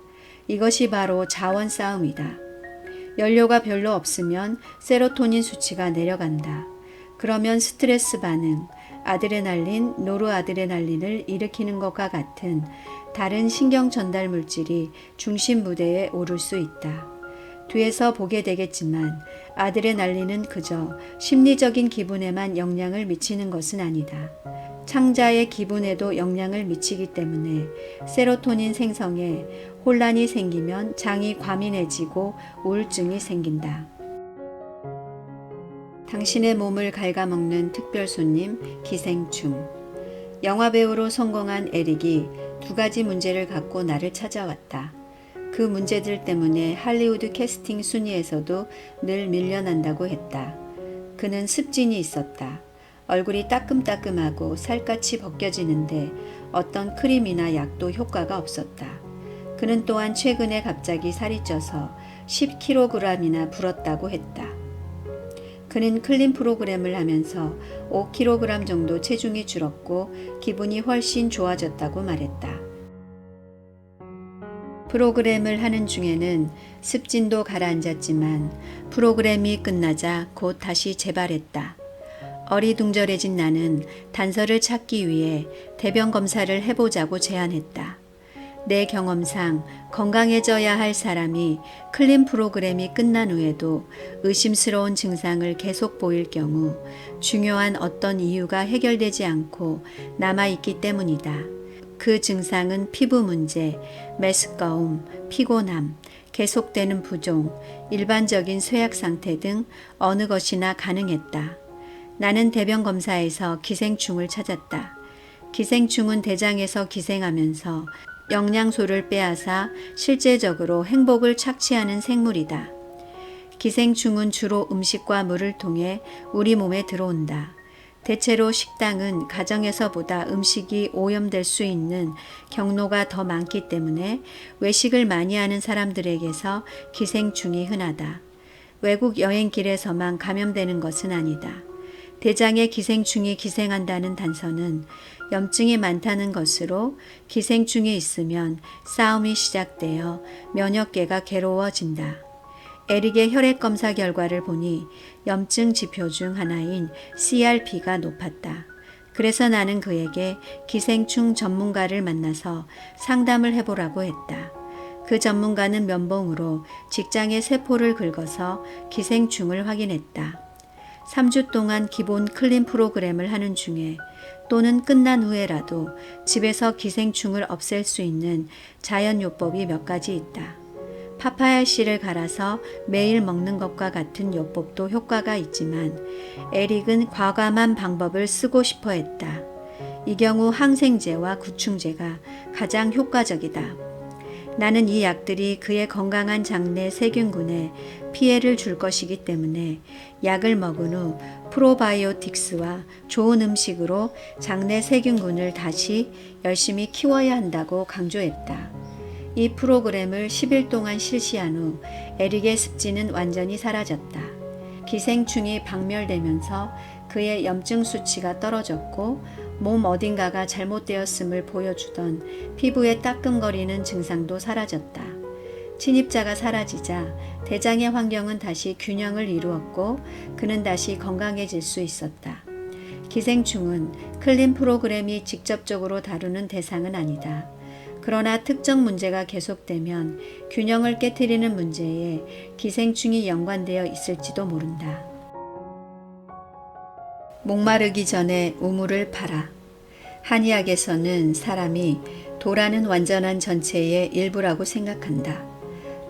이것이 바로 자원 싸움이다. 연료가 별로 없으면 세로토닌 수치가 내려간다. 그러면 스트레스 반응, 아드레날린, 노르아드레날린을 일으키는 것과 같은 다른 신경 전달 물질이 중심 무대에 오를 수 있다. 뒤에서 보게 되겠지만 아드레날린은 그저 심리적인 기분에만 영향을 미치는 것은 아니다. 창자의 기분에도 영향을 미치기 때문에 세로토닌 생성에 혼란이 생기면 장이 과민해지고 우울증이 생긴다. 당신의 몸을 갉아먹는 특별 손님 기생충. 영화배우로 성공한 에릭이 두 가지 문제를 갖고 나를 찾아왔다. 그 문제들 때문에 할리우드 캐스팅 순위에서도 늘 밀려난다고 했다. 그는 습진이 있었다. 얼굴이 따끔따끔하고 살갗이 벗겨지는데 어떤 크림이나 약도 효과가 없었다. 그는 또한 최근에 갑자기 살이 쪄서 10kg이나 불었다고 했다. 그는 클린 프로그램을 하면서 5kg 정도 체중이 줄었고 기분이 훨씬 좋아졌다고 말했다. 프로그램을 하는 중에는 습진도 가라앉았지만 프로그램이 끝나자 곧 다시 재발했다. 어리둥절해진 나는 단서를 찾기 위해 대변 검사를 해보자고 제안했다. 내 경험상 건강해져야 할 사람이 클린 프로그램이 끝난 후에도 의심스러운 증상을 계속 보일 경우 중요한 어떤 이유가 해결되지 않고 남아있기 때문이다. 그 증상은 피부 문제, 메스꺼움, 피곤함, 계속되는 부종, 일반적인 쇠약 상태 등 어느 것이나 가능했다. 나는 대변 검사에서 기생충을 찾았다. 기생충은 대장에서 기생하면서 영양소를 빼앗아 실제적으로 행복을 착취하는 생물이다. 기생충은 주로 음식과 물을 통해 우리 몸에 들어온다. 대체로 식당은 가정에서보다 음식이 오염될 수 있는 경로가 더 많기 때문에 외식을 많이 하는 사람들에게서 기생충이 흔하다. 외국 여행길에서만 감염되는 것은 아니다. 대장에 기생충이 기생한다는 단서는 염증이 많다는 것으로 기생충이 있으면 싸움이 시작되어 면역계가 괴로워진다. 에릭의 혈액검사 결과를 보니 염증 지표 중 하나인 CRP가 높았다. 그래서 나는 그에게 기생충 전문가를 만나서 상담을 해보라고 했다. 그 전문가는 면봉으로 직장의 세포를 긁어서 기생충을 확인했다. 3주 동안 기본 클린 프로그램을 하는 중에 또는 끝난 후에라도 집에서 기생충을 없앨 수 있는 자연요법이 몇 가지 있다. 파파야 씨를 갈아서 매일 먹는 것과 같은 요법도 효과가 있지만 에릭은 과감한 방법을 쓰고 싶어 했다. 이 경우 항생제와 구충제가 가장 효과적이다. 나는 이 약들이 그의 건강한 장내 세균군에 피해를 줄 것이기 때문에 약을 먹은 후 프로바이오틱스와 좋은 음식으로 장내 세균군을 다시 열심히 키워야 한다고 강조했다. 이 프로그램을 10일 동안 실시한 후 에릭의 습진은 완전히 사라졌다. 기생충이 박멸되면서 그의 염증 수치가 떨어졌고 몸 어딘가가 잘못되었음을 보여주던 피부에 따끔거리는 증상도 사라졌다. 침입자가 사라지자 대장의 환경은 다시 균형을 이루었고 그는 다시 건강해질 수 있었다. 기생충은 클린 프로그램이 직접적으로 다루는 대상은 아니다. 그러나 특정 문제가 계속되면 균형을 깨트리는 문제에 기생충이 연관되어 있을지도 모른다. 목마르기 전에 우물을 파라. 한의학에서는 사람이 도라는 완전한 전체의 일부라고 생각한다.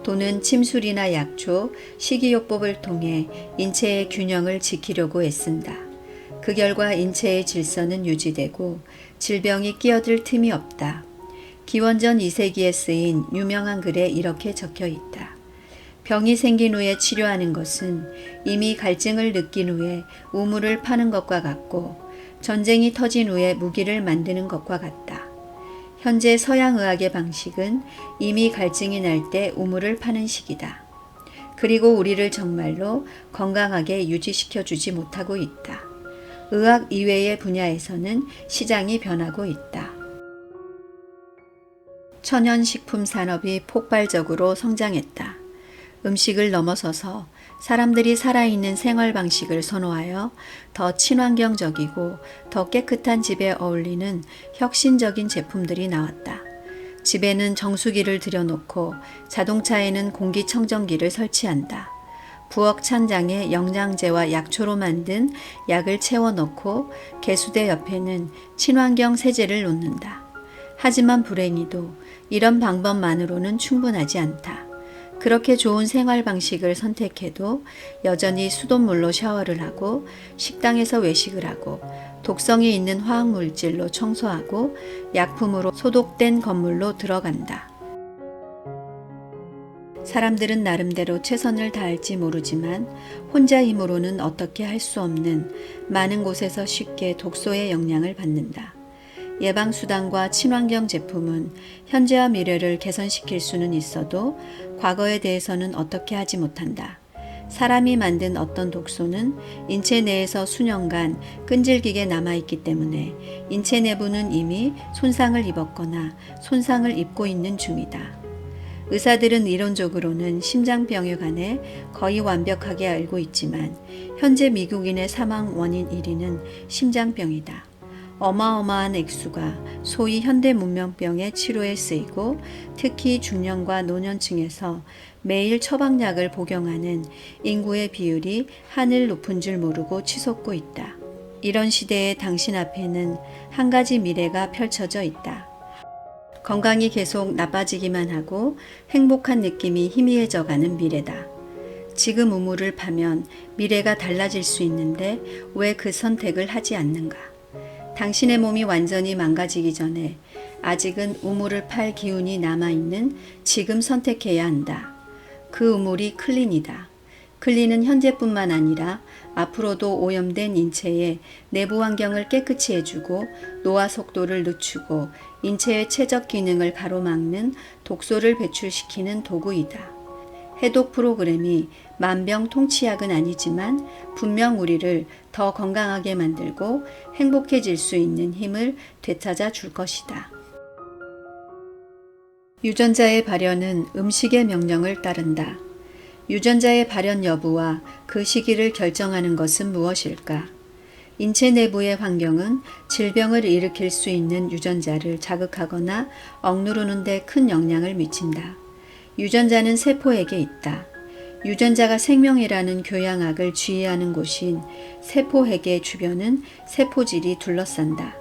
도는 침술이나 약초, 식이요법을 통해 인체의 균형을 지키려고 애쓴다. 그 결과 인체의 질서는 유지되고 질병이 끼어들 틈이 없다. 기원전 2세기에 쓰인 유명한 글에 이렇게 적혀 있다. 병이 생긴 후에 치료하는 것은 이미 갈증을 느낀 후에 우물을 파는 것과 같고 전쟁이 터진 후에 무기를 만드는 것과 같다. 현재 서양의학의 방식은 이미 갈증이 날 때 우물을 파는 식이다. 그리고 우리를 정말로 건강하게 유지시켜 주지 못하고 있다. 의학 이외의 분야에서는 시장이 변하고 있다. 천연식품 산업이 폭발적으로 성장했다. 음식을 넘어서서 사람들이 살아있는 생활 방식을 선호하여 더 친환경적이고 더 깨끗한 집에 어울리는 혁신적인 제품들이 나왔다. 집에는 정수기를 들여놓고 자동차에는 공기청정기를 설치한다. 부엌 찬장에 영양제와 약초로 만든 약을 채워넣고 개수대 옆에는 친환경 세제를 놓는다. 하지만 불행히도 이런 방법만으로는 충분하지 않다. 그렇게 좋은 생활 방식을 선택해도 여전히 수돗물로 샤워를 하고 식당에서 외식을 하고 독성이 있는 화학물질로 청소하고 약품으로 소독된 건물로 들어간다. 사람들은 나름대로 최선을 다할지 모르지만 혼자 힘으로는 어떻게 할 수 없는 많은 곳에서 쉽게 독소의 영향을 받는다. 예방수단과 친환경 제품은 현재와 미래를 개선시킬 수는 있어도 과거에 대해서는 어떻게 하지 못한다. 사람이 만든 어떤 독소는 인체 내에서 수년간 끈질기게 남아있기 때문에 인체 내부는 이미 손상을 입었거나 손상을 입고 있는 중이다. 의사들은 이론적으로는 심장병에 관해 거의 완벽하게 알고 있지만 현재 미국인의 사망 원인 1위는 심장병이다. 어마어마한 액수가 소위 현대 문명병의 치료에 쓰이고 특히 중년과 노년층에서 매일 처방약을 복용하는 인구의 비율이 하늘 높은 줄 모르고 치솟고 있다. 이런 시대에 당신 앞에는 한 가지 미래가 펼쳐져 있다. 건강이 계속 나빠지기만 하고 행복한 느낌이 희미해져 가는 미래다. 지금 우물을 파면 미래가 달라질 수 있는데 왜 그 선택을 하지 않는가? 당신의 몸이 완전히 망가지기 전에 아직은 우물을 팔 기운이 남아있는 지금 선택해야 한다. 그 우물이 클린이다. 클린은 현재뿐만 아니라 앞으로도 오염된 인체의 내부 환경을 깨끗이 해주고 노화 속도를 늦추고 인체의 최적 기능을 가로막는 독소를 배출시키는 도구이다. 해독 프로그램이 만병통치약은 아니지만 분명 우리를 더 건강하게 만들고 행복해질 수 있는 힘을 되찾아 줄 것이다. 유전자의 발현은 음식의 명령을 따른다. 유전자의 발현 여부와 그 시기를 결정하는 것은 무엇일까? 인체 내부의 환경은 질병을 일으킬 수 있는 유전자를 자극하거나 억누르는 데 큰 영향을 미친다. 유전자는 세포에게 있다. 유전자가 생명이라는 교양학을 지휘하는 곳인 세포핵의 주변은 세포질이 둘러싼다.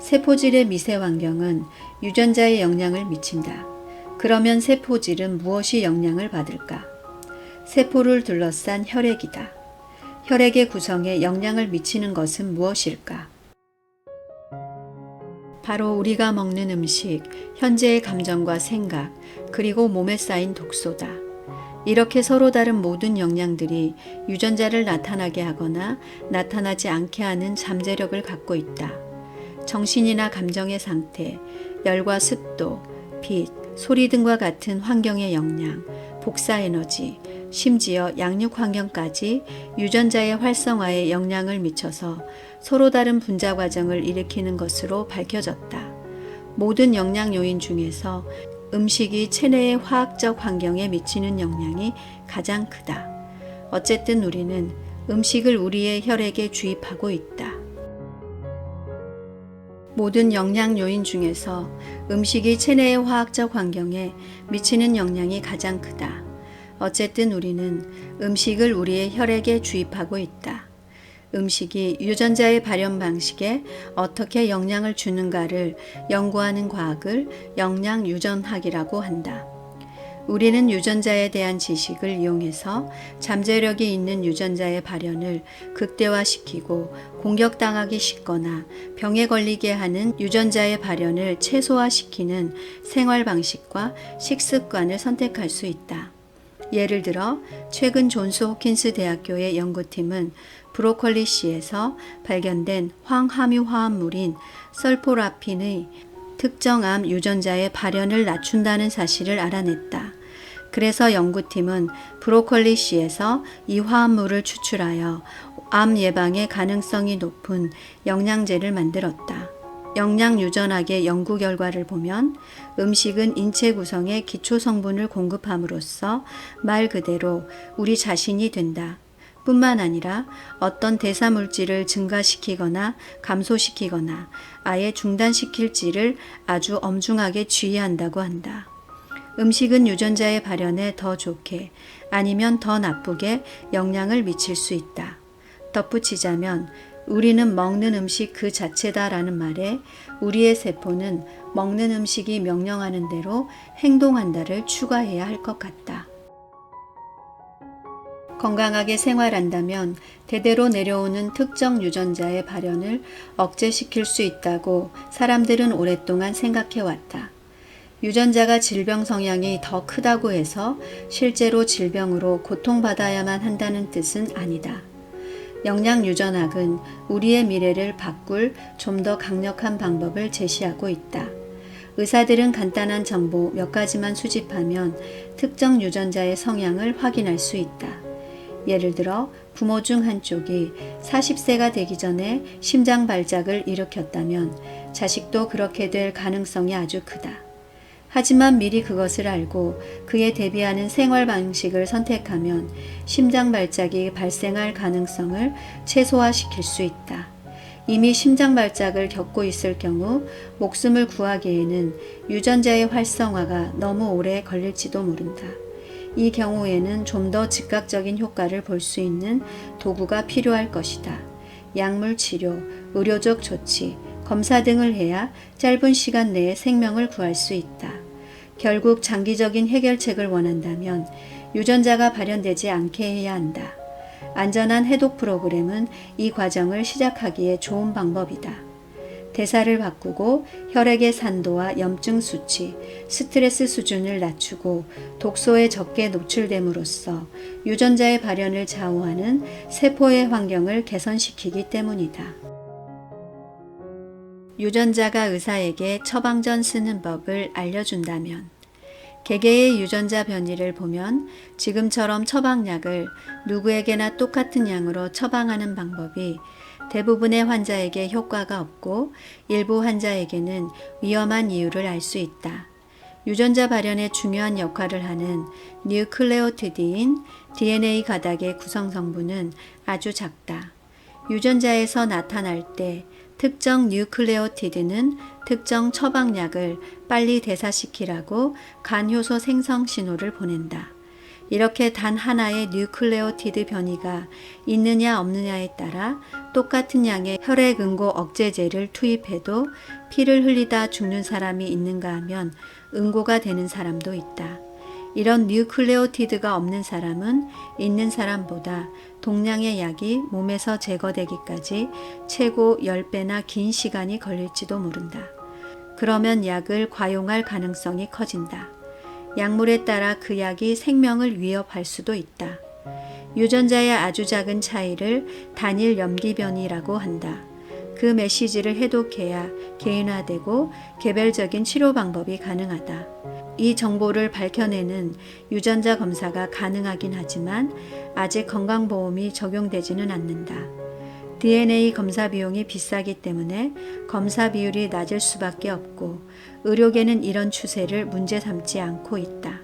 세포질의 미세 환경은 유전자에 영향을 미친다. 그러면 세포질은 무엇이 영향을 받을까? 세포를 둘러싼 혈액이다. 혈액의 구성에 영향을 미치는 것은 무엇일까? 바로 우리가 먹는 음식, 현재의 감정과 생각, 그리고 몸에 쌓인 독소다. 이렇게 서로 다른 모든 영양들이 유전자를 나타나게 하거나 나타나지 않게 하는 잠재력을 갖고 있다. 정신이나 감정의 상태, 열과 습도, 빛, 소리 등과 같은 환경의 영향, 복사 에너지, 심지어 양육 환경까지 유전자의 활성화에 영향을 미쳐서 서로 다른 분자 과정을 일으키는 것으로 밝혀졌다. 모든 영양 요인 중에서 음식이 체내의 화학적 환경에 미치는 영향이 가장 크다. 어쨌든 우리는 음식을 우리의 혈액에 주입하고 있다. 모든 영양 요인 중에서 음식이 체내의 화학적 환경에 미치는 영향이 가장 크다. 어쨌든 우리는 음식을 우리의 혈액에 주입하고 있다. 음식이 유전자의 발현 방식에 어떻게 영향을 주는가를 연구하는 과학을 영양유전학이라고 한다. 우리는 유전자에 대한 지식을 이용해서 잠재력이 있는 유전자의 발현을 극대화시키고 공격당하기 쉽거나 병에 걸리게 하는 유전자의 발현을 최소화시키는 생활 방식과 식습관을 선택할 수 있다. 예를 들어 최근 존스 호킨스 대학교의 연구팀은 브로콜리 씨에서 발견된 황함유 화합물인 설포라핀의 특정 암 유전자의 발현을 낮춘다는 사실을 알아냈다. 그래서 연구팀은 브로콜리 씨에서 이 화합물을 추출하여 암 예방의 가능성이 높은 영양제를 만들었다. 영양유전학의 연구 결과를 보면 음식은 인체 구성에 기초 성분을 공급함으로써 말 그대로 우리 자신이 된다. 뿐만 아니라 어떤 대사물질을 증가시키거나 감소시키거나 아예 중단시킬지를 아주 엄중하게 지휘한다고 한다. 음식은 유전자의 발현에 더 좋게 아니면 더 나쁘게 영향을 미칠 수 있다. 덧붙이자면 우리는 먹는 음식 그 자체다라는 말에 우리의 세포는 먹는 음식이 명령하는 대로 행동한다를 추가해야 할 것 같다. 건강하게 생활한다면 대대로 내려오는 특정 유전자의 발현을 억제시킬 수 있다고 사람들은 오랫동안 생각해왔다. 유전자가 질병 성향이 더 크다고 해서 실제로 질병으로 고통받아야만 한다는 뜻은 아니다. 영양유전학은 우리의 미래를 바꿀 좀 더 강력한 방법을 제시하고 있다. 의사들은 간단한 정보 몇 가지만 수집하면 특정 유전자의 성향을 확인할 수 있다. 예를 들어 부모 중 한쪽이 40세가 되기 전에 심장 발작을 일으켰다면 자식도 그렇게 될 가능성이 아주 크다. 하지만 미리 그것을 알고 그에 대비하는 생활 방식을 선택하면 심장 발작이 발생할 가능성을 최소화시킬 수 있다. 이미 심장 발작을 겪고 있을 경우 목숨을 구하기에는 유전자의 활성화가 너무 오래 걸릴지도 모른다. 이 경우에는 좀 더 즉각적인 효과를 볼 수 있는 도구가 필요할 것이다. 약물 치료, 의료적 조치, 검사 등을 해야 짧은 시간 내에 생명을 구할 수 있다. 결국 장기적인 해결책을 원한다면 유전자가 발현되지 않게 해야 한다. 안전한 해독 프로그램은 이 과정을 시작하기에 좋은 방법이다. 대사를 바꾸고 혈액의 산도와 염증 수치, 스트레스 수준을 낮추고 독소에 적게 노출됨으로써 유전자의 발현을 좌우하는 세포의 환경을 개선시키기 때문이다. 유전자가 의사에게 처방전 쓰는 법을 알려준다면 개개의 유전자 변이를 보면 지금처럼 처방약을 누구에게나 똑같은 양으로 처방하는 방법이 대부분의 환자에게 효과가 없고 일부 환자에게는 위험한 이유를 알 수 있다. 유전자 발현에 중요한 역할을 하는 뉴클레오티드인 DNA 가닥의 구성 성분은 아주 작다. 유전자에서 나타날 때 특정 뉴클레오티드는 특정 처방약을 빨리 대사시키라고 간효소 생성 신호를 보낸다. 이렇게 단 하나의 뉴클레오티드 변이가 있느냐 없느냐에 따라 똑같은 양의 혈액 응고 억제제를 투입해도 피를 흘리다 죽는 사람이 있는가 하면 응고가 되는 사람도 있다. 이런 뉴클레오티드가 없는 사람은 있는 사람보다 동량의 약이 몸에서 제거되기까지 최고 10배나 긴 시간이 걸릴지도 모른다. 그러면 약을 과용할 가능성이 커진다. 약물에 따라 그 약이 생명을 위협할 수도 있다. 유전자의 아주 작은 차이를 단일 염기변이라고 한다. 그 메시지를 해독해야 개인화되고 개별적인 치료 방법이 가능하다. 이 정보를 밝혀내는 유전자 검사가 가능하긴 하지만 아직 건강보험이 적용되지는 않는다. DNA 검사 비용이 비싸기 때문에 검사 비율이 낮을 수밖에 없고 의료계는 이런 추세를 문제 삼지 않고 있다.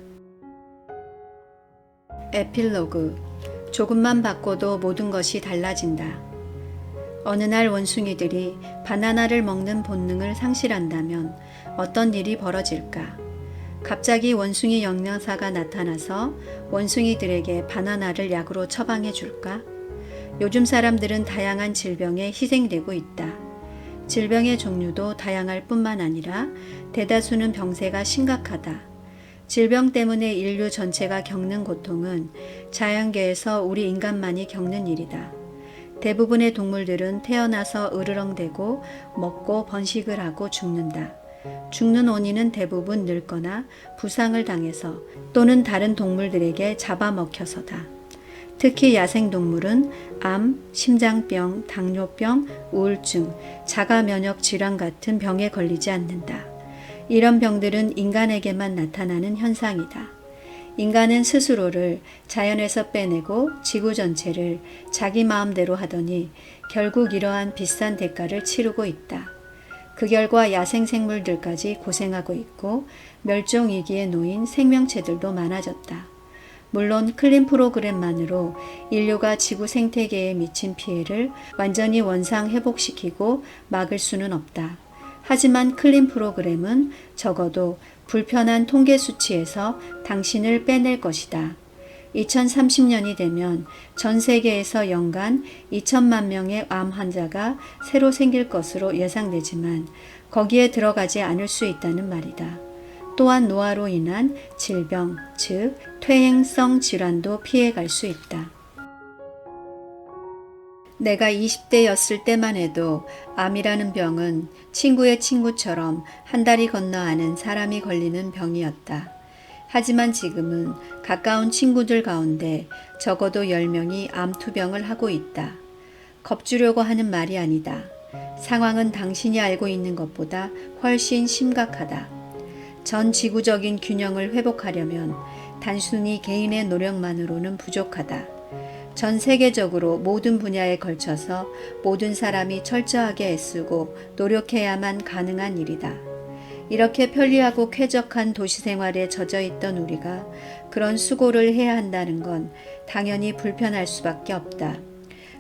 에필로그. 조금만 바꿔도 모든 것이 달라진다. 어느 날 원숭이들이 바나나를 먹는 본능을 상실한다면 어떤 일이 벌어질까? 갑자기 원숭이 영양사가 나타나서 원숭이들에게 바나나를 약으로 처방해 줄까? 요즘 사람들은 다양한 질병에 희생되고 있다. 질병의 종류도 다양할 뿐만 아니라 대다수는 병세가 심각하다. 질병 때문에 인류 전체가 겪는 고통은 자연계에서 우리 인간만이 겪는 일이다. 대부분의 동물들은 태어나서 으르렁대고 먹고 번식을 하고 죽는다. 죽는 원인은 대부분 늙거나 부상을 당해서 또는 다른 동물들에게 잡아먹혀서다. 특히 야생동물은 암, 심장병, 당뇨병, 우울증, 자가면역 질환 같은 병에 걸리지 않는다. 이런 병들은 인간에게만 나타나는 현상이다. 인간은 스스로를 자연에서 빼내고 지구 전체를 자기 마음대로 하더니 결국 이러한 비싼 대가를 치르고 있다. 그 결과 야생생물들까지 고생하고 있고 멸종위기에 놓인 생명체들도 많아졌다. 물론 클린 프로그램만으로 인류가 지구 생태계에 미친 피해를 완전히 원상 회복시키고 막을 수는 없다. 하지만 클린 프로그램은 적어도 불편한 통계 수치에서 당신을 빼낼 것이다. 2030년이 되면 전 세계에서 연간 2천만 명의 암 환자가 새로 생길 것으로 예상되지만 거기에 들어가지 않을 수 있다는 말이다. 또한 노화로 인한 질병, 즉 퇴행성 질환도 피해갈 수 있다. 내가 20대였을 때만 해도 암이라는 병은 친구의 친구처럼 한 다리 건너 아는 사람이 걸리는 병이었다. 하지만 지금은 가까운 친구들 가운데 적어도 10명이 암투병을 하고 있다. 겁주려고 하는 말이 아니다. 상황은 당신이 알고 있는 것보다 훨씬 심각하다. 전 지구적인 균형을 회복하려면 단순히 개인의 노력만으로는 부족하다. 전 세계적으로 모든 분야에 걸쳐서 모든 사람이 철저하게 애쓰고 노력해야만 가능한 일이다. 이렇게 편리하고 쾌적한 도시 생활에 젖어 있던 우리가 그런 수고를 해야 한다는 건 당연히 불편할 수밖에 없다.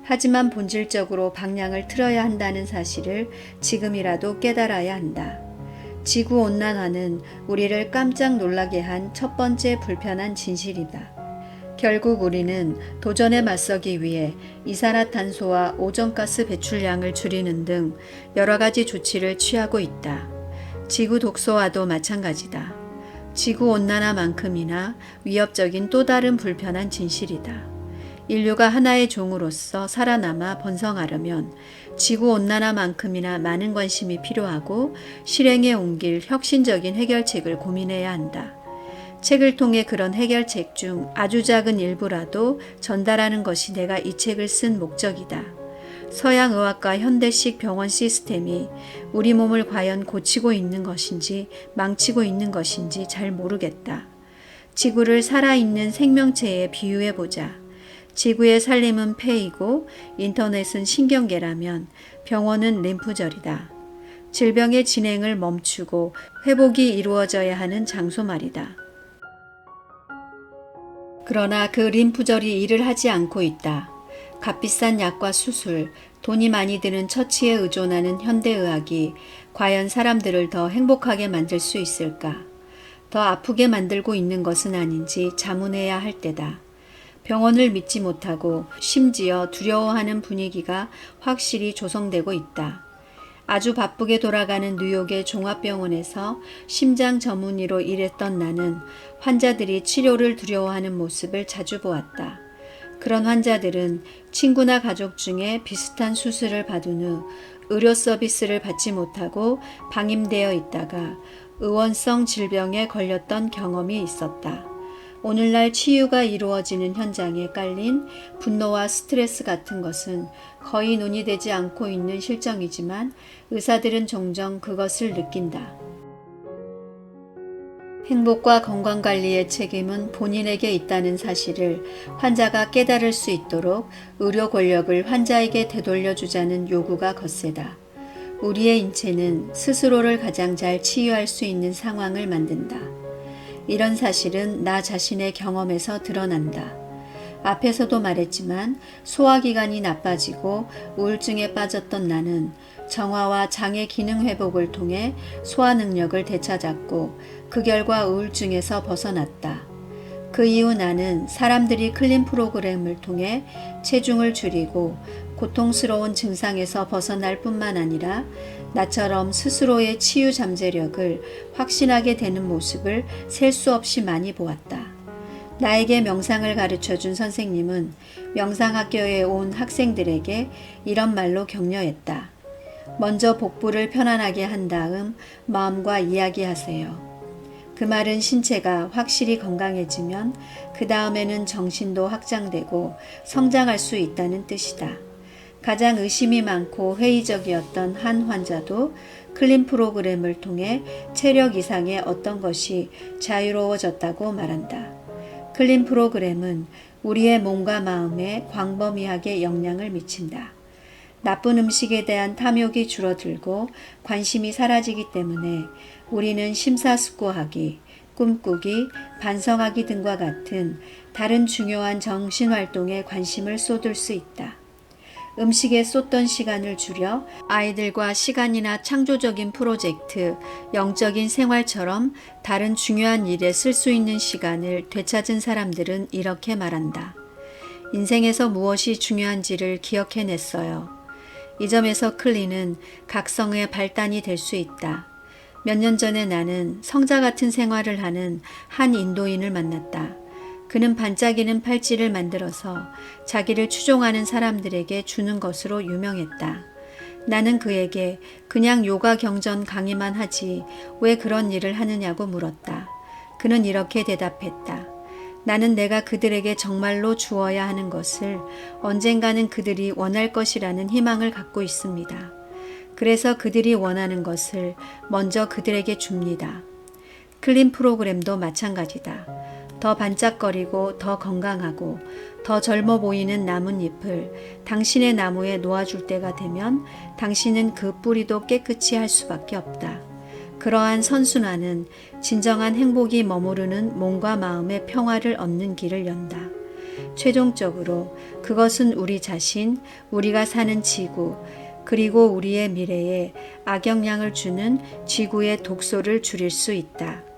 하지만 본질적으로 방향을 틀어야 한다는 사실을 지금이라도 깨달아야 한다. 지구온난화는 우리를 깜짝 놀라게 한 첫 번째 불편한 진실이다. 결국 우리는 도전에 맞서기 위해 이산화탄소와 오존가스 배출량을 줄이는 등 여러 가지 조치를 취하고 있다. 지구 독소와도 마찬가지다. 지구온난화만큼이나 위협적인 또 다른 불편한 진실이다. 인류가 하나의 종으로서 살아남아 번성하려면 지구온난화만큼이나 많은 관심이 필요하고 실행에 옮길 혁신적인 해결책을 고민해야 한다. 책을 통해 그런 해결책 중 아주 작은 일부라도 전달하는 것이 내가 이 책을 쓴 목적이다. 서양 의학과 현대식 병원 시스템이 우리 몸을 과연 고치고 있는 것인지 망치고 있는 것인지 잘 모르겠다. 지구를 살아있는 생명체에 비유해보자. 지구의 살림은 폐이고 인터넷은 신경계라면 병원은 림프절이다. 질병의 진행을 멈추고 회복이 이루어져야 하는 장소 말이다. 그러나 그 림프절이 일을 하지 않고 있다. 값비싼 약과 수술, 돈이 많이 드는 처치에 의존하는 현대의학이 과연 사람들을 더 행복하게 만들 수 있을까? 더 아프게 만들고 있는 것은 아닌지 자문해야 할 때다. 병원을 믿지 못하고 심지어 두려워하는 분위기가 확실히 조성되고 있다. 아주 바쁘게 돌아가는 뉴욕의 종합병원에서 심장 전문의로 일했던 나는 환자들이 치료를 두려워하는 모습을 자주 보았다. 그런 환자들은 친구나 가족 중에 비슷한 수술을 받은 후 의료 서비스를 받지 못하고 방임되어 있다가 의원성 질병에 걸렸던 경험이 있었다. 오늘날 치유가 이루어지는 현장에 깔린 분노와 스트레스 같은 것은 거의 논의되지 않고 있는 실정이지만 의사들은 종종 그것을 느낀다. 행복과 건강관리의 책임은 본인에게 있다는 사실을 환자가 깨달을 수 있도록 의료 권력을 환자에게 되돌려주자는 요구가 거세다. 우리의 인체는 스스로를 가장 잘 치유할 수 있는 상황을 만든다. 이런 사실은 나 자신의 경험에서 드러난다. 앞에서도 말했지만 소화기관이 나빠지고 우울증에 빠졌던 나는 정화와 장의 기능 회복을 통해 소화 능력을 되찾았고 그 결과 우울증에서 벗어났다. 그 이후 나는 사람들이 클린 프로그램을 통해 체중을 줄이고 고통스러운 증상에서 벗어날 뿐만 아니라 나처럼 스스로의 치유 잠재력을 확신하게 되는 모습을 셀 수 없이 많이 보았다. 나에게 명상을 가르쳐준 선생님은 명상학교에 온 학생들에게 이런 말로 격려했다. 먼저 복부를 편안하게 한 다음 마음과 이야기하세요. 그 말은 신체가 확실히 건강해지면 그 다음에는 정신도 확장되고 성장할 수 있다는 뜻이다. 가장 의심이 많고 회의적이었던 한 환자도 클린 프로그램을 통해 체력 이상의 어떤 것이 자유로워졌다고 말한다. 클린 프로그램은 우리의 몸과 마음에 광범위하게 영향을 미친다. 나쁜 음식에 대한 탐욕이 줄어들고 관심이 사라지기 때문에 우리는 심사숙고하기, 꿈꾸기, 반성하기 등과 같은 다른 중요한 정신활동에 관심을 쏟을 수 있다. 음식에 쏟던 시간을 줄여 아이들과 시간이나 창조적인 프로젝트, 영적인 생활처럼 다른 중요한 일에 쓸 수 있는 시간을 되찾은 사람들은 이렇게 말한다. 인생에서 무엇이 중요한지를 기억해냈어요. 이 점에서 클린은 각성의 발단이 될 수 있다. 몇 년 전에 나는 성자 같은 생활을 하는 한 인도인을 만났다. 그는 반짝이는 팔찌를 만들어서 자기를 추종하는 사람들에게 주는 것으로 유명했다. 나는 그에게 그냥 요가 경전 강의만 하지 왜 그런 일을 하느냐고 물었다. 그는 이렇게 대답했다. 나는 내가 그들에게 정말로 주어야 하는 것을 언젠가는 그들이 원할 것이라는 희망을 갖고 있습니다. 그래서 그들이 원하는 것을 먼저 그들에게 줍니다. 클린 프로그램도 마찬가지다. 더 반짝거리고 더 건강하고 더 젊어 보이는 나뭇잎을 당신의 나무에 놓아줄 때가 되면 당신은 그 뿌리도 깨끗이 할 수밖에 없다. 그러한 선순환은 진정한 행복이 머무르는 몸과 마음의 평화를 얻는 길을 연다. 최종적으로 그것은 우리 자신, 우리가 사는 지구, 그리고 우리의 미래에 악영향을 주는 지구의 독소를 줄일 수 있다.